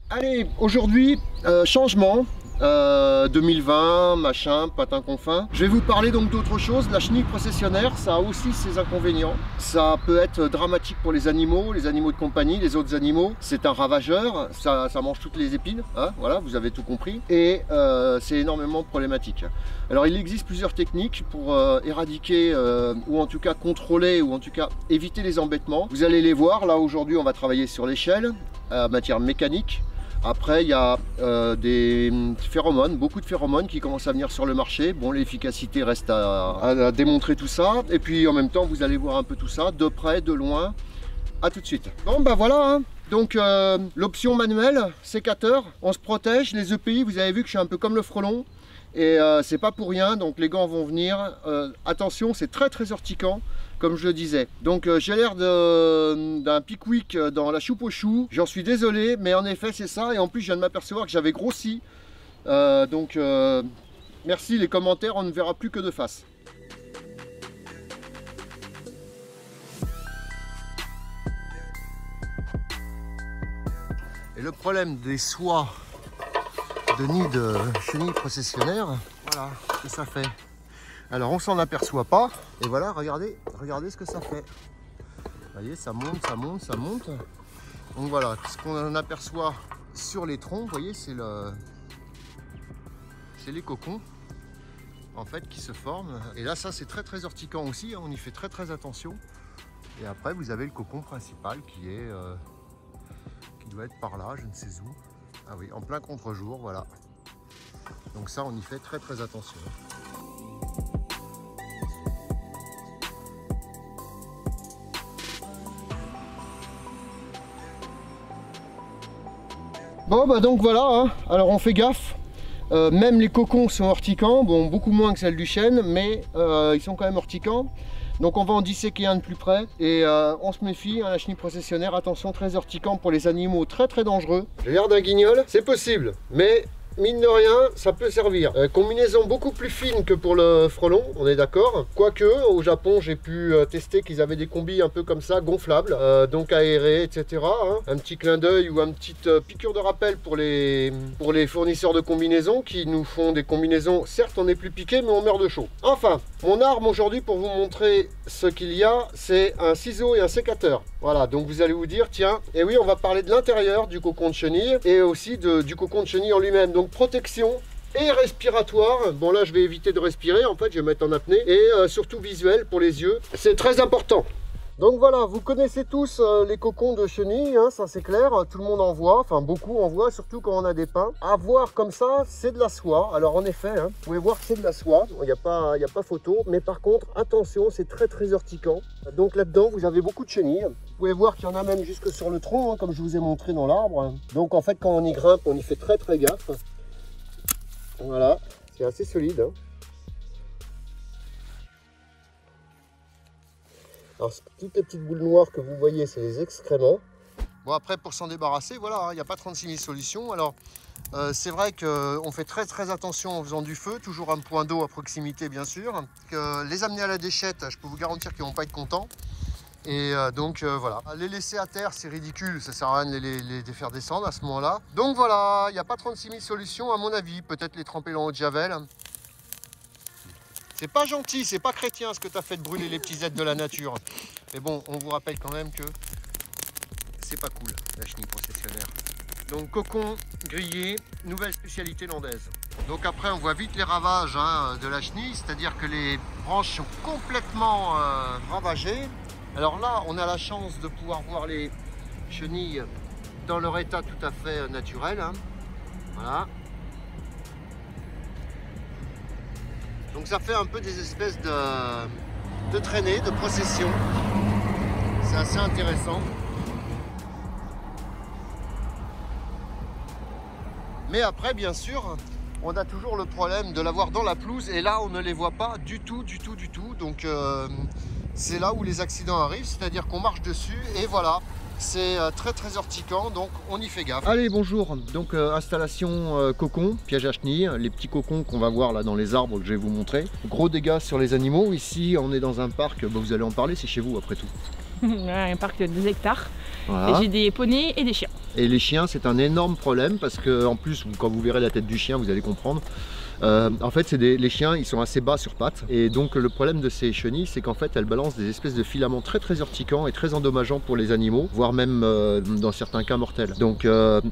Allez, aujourd'hui, changement. 2020, machin, patin confin. Je vais vous parler donc d'autre chose. La chenille processionnaire, ça a aussi ses inconvénients. Ça peut être dramatique pour les animaux de compagnie, les autres animaux. C'est un ravageur, ça mange toutes les épines, hein, voilà, vous avez tout compris. Et c'est énormément problématique. Alors il existe plusieurs techniques pour éradiquer, ou en tout cas contrôler, ou en tout cas éviter les embêtements. Vous allez les voir, là aujourd'hui on va travailler sur l'échelle, matière mécanique. Après, il y a des phéromones, beaucoup de phéromones qui commencent à venir sur le marché. Bon, l'efficacité reste à démontrer tout ça. Et puis en même temps, vous allez voir un peu tout ça, de près, de loin. À tout de suite. Bon, bah voilà, hein. Donc l'option manuelle, sécateur, on se protège. Les EPI, vous avez vu que je suis un peu comme le frelon. Et c'est pas pour rien, donc les gants vont venir. Attention, c'est très très urticant, comme je le disais. Donc j'ai l'air d'un pickwick dans la choupe aux choux. J'en suis désolé, mais en effet c'est ça. Et en plus je viens de m'apercevoir que j'avais grossi. Merci les commentaires, on ne verra plus que de face. Et le problème des soies de nid de chenille processionnaire, voilà ce que ça fait. Alors on s'en aperçoit pas, et voilà, regardez ce que ça fait. Vous voyez, ça monte, ça monte, ça monte. Donc voilà, ce qu'on en aperçoit sur les troncs, vous voyez, c'est les cocons en fait qui se forment. Et là, ça c'est très très urticant aussi, hein, on y fait très très attention. Et après, vous avez le cocon principal qui doit être par là, je ne sais où. Ah oui, en plein contre-jour, voilà. Donc ça, on y fait très très attention. Bon bah donc voilà, hein. Alors on fait gaffe. Même les cocons sont urticants, bon beaucoup moins que celles du chêne, mais ils sont quand même urticants. Donc on va en disséquer un de plus près et on se méfie, hein, la chenille processionnaire, attention, très urticant pour les animaux très très dangereux. J'ai l'air d'un guignol, c'est possible, mais mine de rien, ça peut servir. Combinaison beaucoup plus fine que pour le frelon, on est d'accord. Quoique, au Japon, j'ai pu tester qu'ils avaient des combis un peu comme ça, gonflables, donc aérés, etc. Hein. Un petit clin d'œil ou une petite piqûre de rappel pour les fournisseurs de combinaisons qui nous font des combinaisons. Certes, on n'est plus piqué, mais on meurt de chaud. Enfin, mon arme aujourd'hui pour vous montrer ce qu'il y a, c'est un ciseau et un sécateur. Voilà, donc vous allez vous dire, tiens, et oui, on va parler de l'intérieur du cocon de chenille et aussi du cocon de chenille en lui-même. Donc protection et respiratoire. Bon là, je vais éviter de respirer, en fait, je vais mettre en apnée. Et surtout visuel pour les yeux. C'est très important. Donc voilà, vous connaissez tous les cocons de chenille, hein, ça c'est clair, tout le monde en voit, enfin beaucoup en voient, surtout quand on a des pins. À voir comme ça, c'est de la soie. Alors en effet, hein, vous pouvez voir que c'est de la soie, il n'y a pas photo, mais par contre, attention, c'est très très urticant. Donc là-dedans, vous avez beaucoup de chenilles. Vous pouvez voir qu'il y en a même jusque sur le tronc, hein, comme je vous ai montré dans l'arbre. Donc en fait, quand on y grimpe, on y fait très très gaffe. Voilà, c'est assez solide. Hein. Alors toutes les petites boules noires que vous voyez, c'est les excréments. Bon après pour s'en débarrasser, voilà, il n'y a pas 36 000 solutions. Alors c'est vrai qu'on fait très très attention en faisant du feu, toujours un point d'eau à proximité bien sûr. Que les amener à la déchette, je peux vous garantir qu'ils ne vont pas être contents. Et voilà, les laisser à terre c'est ridicule, ça sert à rien de les faire descendre à ce moment-là. Donc voilà, il n'y a pas 36 000 solutions à mon avis, peut-être les tremper dans l'eau de javel. C'est pas gentil, c'est pas chrétien ce que tu as fait de brûler les petits êtres de la nature. Mais bon, on vous rappelle quand même que c'est pas cool, la chenille processionnaire. Donc cocon grillé, nouvelle spécialité landaise. Donc après on voit vite les ravages, hein, de la chenille, c'est-à-dire que les branches sont complètement ravagées. Alors là, on a la chance de pouvoir voir les chenilles dans leur état tout à fait naturel. Hein. Voilà. Donc ça fait un peu des espèces de traînées, de processions. C'est assez intéressant. Mais après, bien sûr, on a toujours le problème de l'avoir dans la pelouse. Et là, on ne les voit pas du tout, du tout, du tout. Donc c'est là où les accidents arrivent. C'est-à-dire qu'on marche dessus et voilà. C'est très très urticant, donc on y fait gaffe. Allez, bonjour. Donc installation cocon, piège à chenilles, les petits cocons qu'on va voir là dans les arbres que je vais vous montrer. Gros dégâts sur les animaux. Ici, on est dans un parc, bah, vous allez en parler, c'est chez vous après tout. Un parc de 2 hectares. Voilà. Et j'ai des poneys et des chiens. Et les chiens, c'est un énorme problème parce que en plus, quand vous verrez la tête du chien, vous allez comprendre. En fait, les chiens, ils sont assez bas sur pattes. Et donc, le problème de ces chenilles, c'est qu'en fait, elles balancent des espèces de filaments très urticants et très endommageants pour les animaux, voire même dans certains cas mortels. Donc,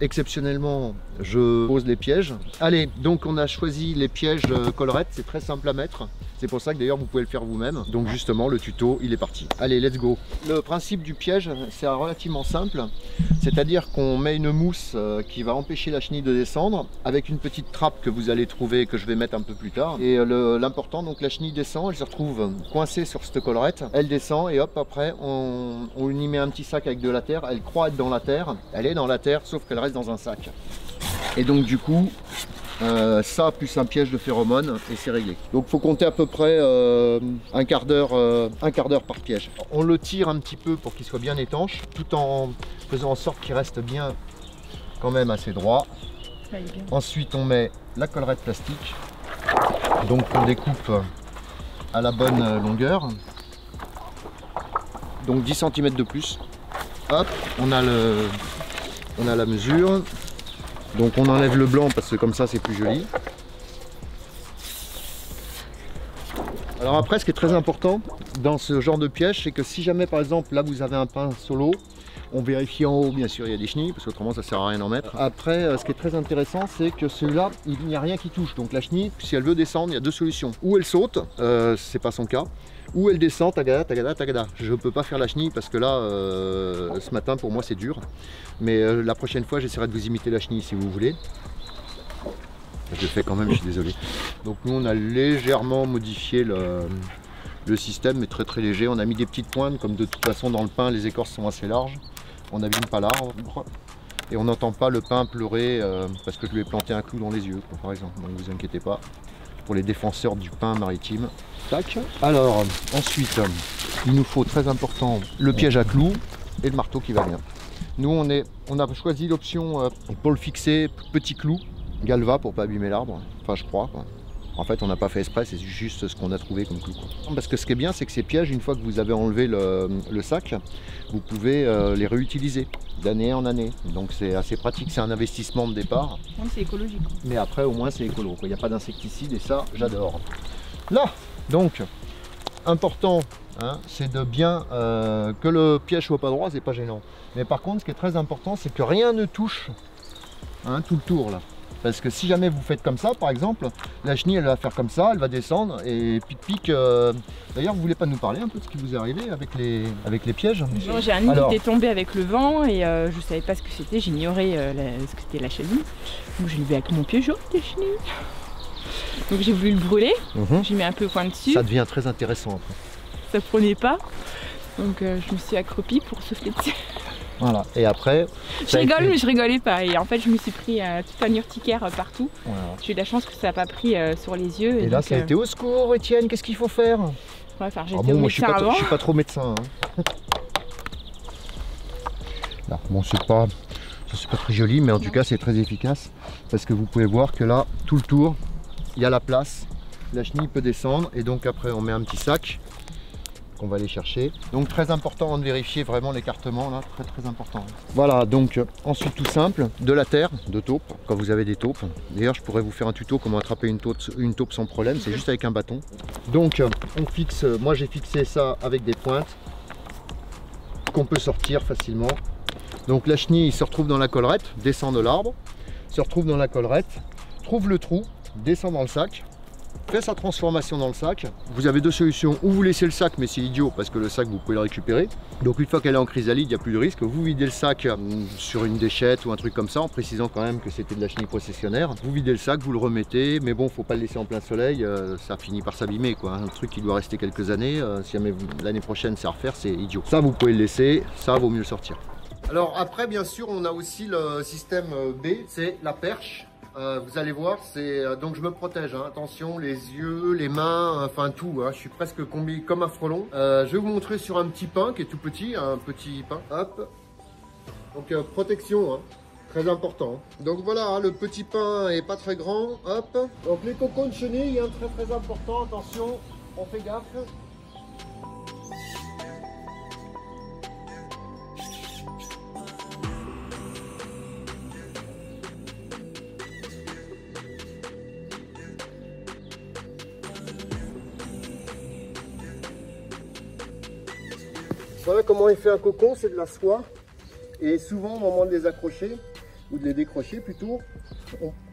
exceptionnellement, je pose les pièges. Allez, donc on a choisi les pièges collerettes, c'est très simple à mettre. C'est pour ça que d'ailleurs vous pouvez le faire vous-même. Donc justement le tuto il est parti. Allez, let's go. Le principe du piège c'est relativement simple. C'est-à-dire qu'on met une mousse qui va empêcher la chenille de descendre avec une petite trappe que vous allez trouver, que je vais mettre un peu plus tard. Et l'important, donc la chenille descend, elle se retrouve coincée sur cette collerette. Elle descend et hop, après on y met un petit sac avec de la terre. Elle croit être dans la terre. Elle est dans la terre sauf qu'elle reste dans un sac. Et donc du coup, ça plus un piège de phéromones et c'est réglé. Donc il faut compter à peu près un quart d'heure par piège. On le tire un petit peu pour qu'il soit bien étanche, tout en faisant en sorte qu'il reste bien quand même assez droit. Ensuite on met la collerette plastique, donc on découpe à la bonne longueur, donc 10 cm de plus. Hop, on a la mesure. Donc on enlève le blanc parce que comme ça c'est plus joli. Alors après ce qui est très important dans ce genre de piège, c'est que si jamais par exemple là vous avez un pain solo, on vérifie en haut bien sûr il y a des chenilles parce qu'autrement ça sert à rien d'en mettre. Après ce qui est très intéressant c'est que celui-là il n'y a rien qui touche. Donc la chenille si elle veut descendre il y a deux solutions. Ou elle saute, c'est pas son cas. Ou elle descend, tagada, tagada, tagada. Je peux pas faire la chenille parce que là, ce matin pour moi c'est dur. Mais la prochaine fois j'essaierai de vous imiter la chenille si vous voulez. Je le fais quand même, je suis désolé. Donc nous on a légèrement modifié le système, mais très léger. On a mis des petites pointes, comme de toute façon dans le pain les écorces sont assez larges. On n'abîme pas l'arbre. Et on n'entend pas le pain pleurer parce que je lui ai planté un clou dans les yeux, par exemple. Donc vous inquiétez pas. Pour les défenseurs du pain maritime. Tac. Alors ensuite il nous faut très important le piège à clous et le marteau qui va bien. Nous on a choisi l'option pour le fixer petit clou galva pour pas abîmer l'arbre, enfin je crois quoi. En fait on n'a pas fait exprès, c'est juste ce qu'on a trouvé comme clou quoi. Parce que ce qui est bien c'est que ces pièges, une fois que vous avez enlevé le sac, vous pouvez les réutiliser d'année en année. Donc c'est assez pratique, c'est un investissement de départ. C'est écologique. Mais après au moins c'est écolo, il n'y a pas d'insecticide et ça j'adore. Là, donc important, hein, c'est de bien que le piège soit pas droit, c'est pas gênant. Mais par contre ce qui est très important c'est que rien ne touche hein, tout le tour là. Parce que si jamais vous faites comme ça, par exemple, la chenille elle va faire comme ça, elle va descendre et pic. D'ailleurs, vous voulez pas nous parler un peu de ce qui vous est arrivé avec les pièges? J'ai un nid qui était tombé avec le vent et je savais pas ce que c'était, j'ignorais ce que c'était la chenille. Donc j'ai levé avec mon pigeon des chenilles. Donc j'ai voulu le brûler, j'ai mis un peu point dessus. Ça devient très intéressant après. Ça prenait pas, donc je me suis accroupie pour souffler dessus. Voilà, et après... Je rigole mais je rigolais pas et en fait je me suis pris toute un urticaire partout. Voilà. J'ai eu la chance que ça n'a pas pris sur les yeux. Et là ça a été au secours Étienne, qu'est-ce qu'il faut faire? Ouais, enfin j'étais au médecin avant. Je suis pas trop médecin. Hein. Là, bon c'est pas très joli mais en tout cas c'est très efficace parce que vous pouvez voir que là tout le tour il y a la place, la chenille peut descendre et donc après on met un petit sac qu'on va aller chercher. Donc très important de vérifier vraiment l'écartement là, très important. Voilà, donc ensuite tout simple, de la terre, de taupe, quand vous avez des taupes. D'ailleurs je pourrais vous faire un tuto comment attraper une taupe sans problème, c'est juste avec un bâton. Donc on fixe, moi j'ai fixé ça avec des pointes qu'on peut sortir facilement. Donc la chenille se retrouve dans la collerette, descend de l'arbre, se retrouve dans la collerette, trouve le trou, descend dans le sac, fait sa transformation dans le sac. Vous avez deux solutions, ou vous laissez le sac mais c'est idiot parce que le sac vous pouvez le récupérer. Donc une fois qu'elle est en chrysalide, il n'y a plus de risque. Vous videz le sac sur une déchette ou un truc comme ça en précisant quand même que c'était de la chenille processionnaire. Vous videz le sac, vous le remettez, mais bon faut pas le laisser en plein soleil, ça finit par s'abîmer quoi. Un truc qui doit rester quelques années, si jamais l'année prochaine c'est à refaire, c'est idiot. Ça vous pouvez le laisser, ça vaut mieux le sortir. Alors après bien sûr on a aussi le système B, c'est la perche. Vous allez voir, donc je me protège, hein. Attention, les yeux, les mains, enfin tout, hein. Je suis presque combi comme un frelon. Je vais vous montrer sur un petit pain qui est tout petit, un petit pain, hop. Donc protection, hein. Très important. Donc voilà, hein, le petit pain est pas très grand, hop. Donc les cocons de chenille, hein, très important, attention, on fait gaffe. Voilà comment est fait un cocon, c'est de la soie. Et souvent au moment de les accrocher, ou de les décrocher plutôt,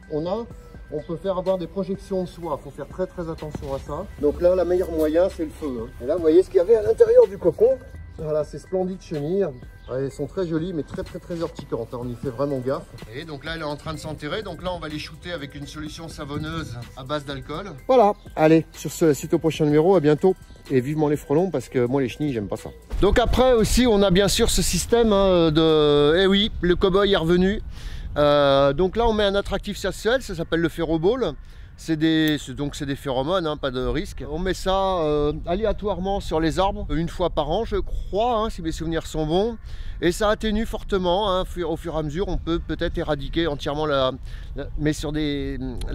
on peut faire avoir des projections de soie. Il faut faire très attention à ça. Donc là, le meilleur moyen, c'est le feu. Hein. Et là, vous voyez ce qu'il y avait à l'intérieur du cocon. Voilà, ces splendides chenilles. Elles sont très jolies, mais très urticantes. On y fait vraiment gaffe. Et donc là, elle est en train de s'enterrer. Donc là, on va les shooter avec une solution savonneuse à base d'alcool. Voilà. Allez, sur ce, suite au prochain numéro. À bientôt. Et vivement les frelons, parce que moi, les chenilles, j'aime pas ça. Donc après aussi, on a bien sûr ce système hein, de... Eh oui, le cow-boy est revenu. Donc là, on met un attractif sexuel. Ça s'appelle le ferroball. C'est des phéromones, hein, pas de risque. On met ça aléatoirement sur les arbres, une fois par an je crois, hein, si mes souvenirs sont bons. Et ça atténue fortement, hein, au fur et à mesure, on peut peut-être éradiquer entièrement la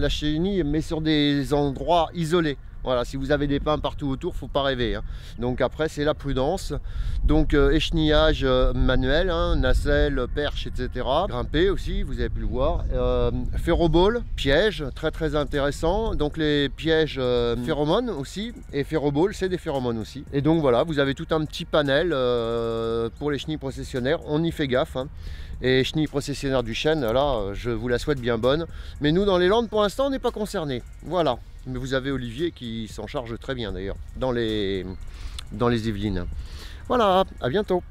chenille, mais sur des endroits isolés. Voilà, si vous avez des pins partout autour, faut pas rêver. Hein. Donc après, c'est la prudence. Donc échenillage manuel, hein, nacelle, perche, etc. Grimper aussi, vous avez pu le voir. Ferroball, piège, très intéressant. Donc les pièges phéromones aussi. Et ferroball, c'est des phéromones aussi. Et donc voilà, vous avez tout un petit panel pour les chenilles processionnaires. On y fait gaffe. Hein. Et chenilles processionnaires du chêne, là, je vous la souhaite bien bonne. Mais nous, dans les Landes, pour l'instant, on n'est pas concernés. Voilà. Mais vous avez Olivier qui s'en charge très bien d'ailleurs dans les Yvelines. Voilà, à bientôt.